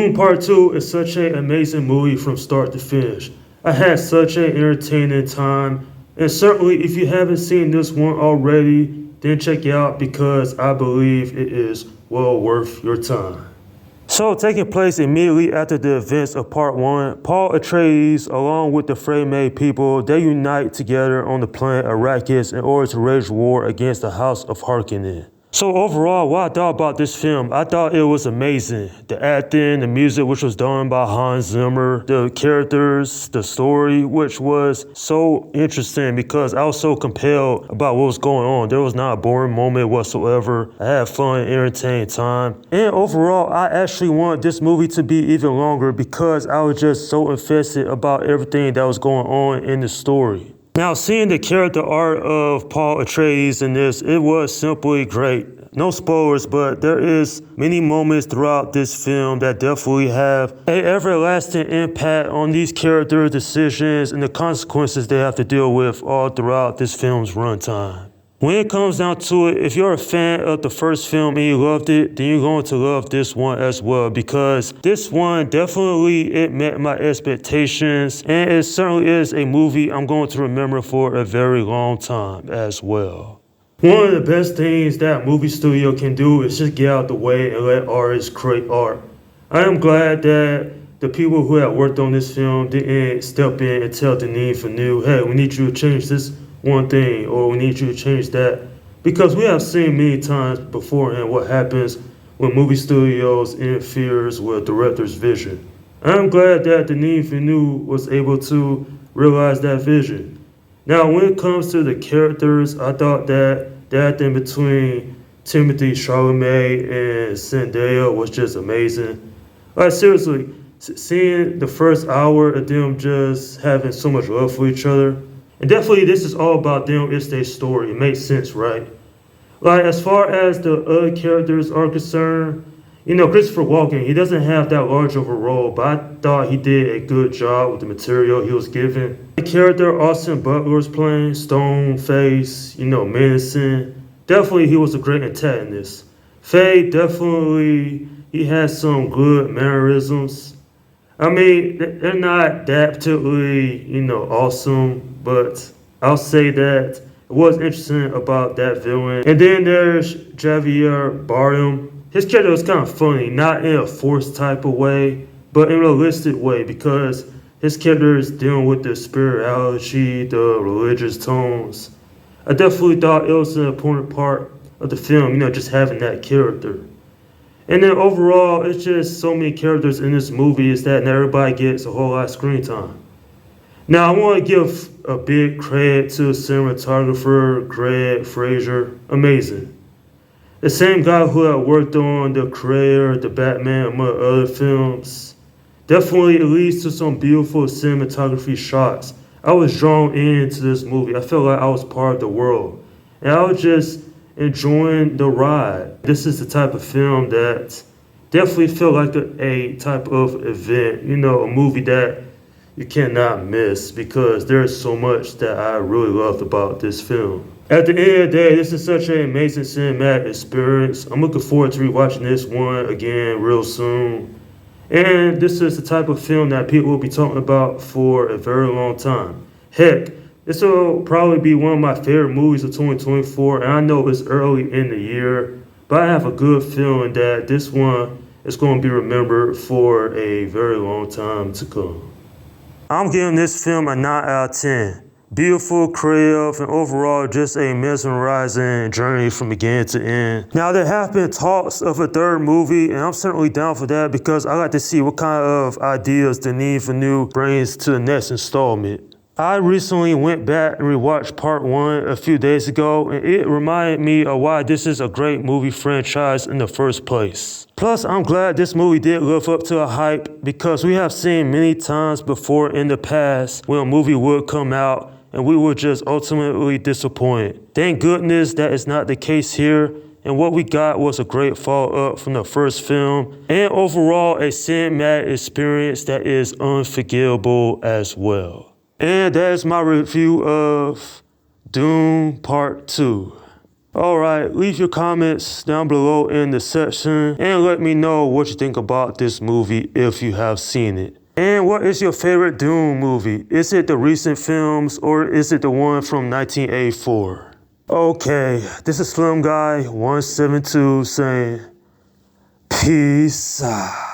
Dune Part 2 is such an amazing movie from start to finish. I had such an entertaining time, and certainly if you haven't seen this one already, then check it out because I believe it is well worth your time. So, taking place immediately after the events of Part 1, Paul Atreides, along with the Freymade people, they unite together on the planet Arrakis in order to wage war against the House of Harkonnen. So overall, what I thought about this film, I thought it was amazing. The acting, the music, which was done by Hans Zimmer, the characters, the story, which was so interesting because I was so compelled about what was going on. There was not a boring moment whatsoever. I had fun, entertaining time. And overall, I actually wanted this movie to be even longer because I was just so invested about everything that was going on in the story. Now, seeing the character art of Paul Atreides in this, it was simply great. No spoilers, but there is many moments throughout this film that definitely have an everlasting impact on these character decisions and the consequences they have to deal with all throughout this film's runtime. When it comes down to it, if you're a fan of the first film and you loved it, then you're going to love this one as well because this one definitely it met my expectations and it certainly is a movie I'm going to remember for a very long time as well. One of the best things that movie studio can do is just get out the way and let artists create art. I am glad that the people who have worked on this film didn't step in and tell Denis Villeneuve, hey, we need you to change this one thing or we need you to change that because we have seen many times beforehand what happens when movie studios interferes with director's vision. I'm glad that Denis Villeneuve was able to realize that vision. Now when it comes to the characters, I thought that the acting between Timothy Chalamet and Zendaya was just amazing. Like seriously, seeing the first hour of them just having so much love for each other. And definitely this is all about them, it's their story. It makes sense, right? Like as far as the other characters are concerned, Christopher Walken, he doesn't have that large of a role, but I thought he did a good job with the material he was given. The character Austin Butler was playing, stone face, menacing. Definitely he was a great antagonist. Faye, definitely, he has some good mannerisms. I mean, they're not that particularly, awesome, but I'll say that it was interesting about that villain. And then there's Javier Bardem. His character was kind of funny, not in a forced type of way, but in a realistic way because his character is dealing with the spirituality, the religious tones. I definitely thought it was an important part of the film, just having that character. And then overall, it's just so many characters in this movie is that not everybody gets a whole lot of screen time. Now, I want to give a big credit to cinematographer Greg Fraser. Amazing. The same guy who had worked on The Creator, The Batman, among other films. Definitely it leads to some beautiful cinematography shots. I was drawn into this movie. I felt like I was part of the world. And I was just enjoying the ride. This is the type of film that definitely felt like a type of event, a movie that you cannot miss because there's so much that I really loved about this film. At the end of the day, this is such an amazing cinematic experience. I'm looking forward to rewatching this one again real soon. And this is the type of film that people will be talking about for a very long time. Heck, this will probably be one of my favorite movies of 2024, and I know it's early in the year, but I have a good feeling that this one is going to be remembered for a very long time to come. I'm giving this film a 9 out of 10. Beautiful, creative, and overall just a mesmerizing journey from beginning to end. Now, there have been talks of a third movie, and I'm certainly down for that because I like to see what kind of ideas Denis Villeneuve brings to the next installment. I recently went back and rewatched Part 1 a few days ago, and it reminded me of why this is a great movie franchise in the first place. Plus, I'm glad this movie did live up to the hype because we have seen many times before in the past when a movie would come out and we were just ultimately disappointed. Thank goodness that is not the case here, and what we got was a great follow-up from the first film, and overall a cinematic experience that is unforgettable as well. And that is my review of Dune Part 2. Alright, leave your comments down below in the section and let me know what you think about this movie if you have seen it. And what is your favorite Dune movie? Is it the recent films or is it the one from 1984? Okay, this is Slim Guy 172 saying peace out.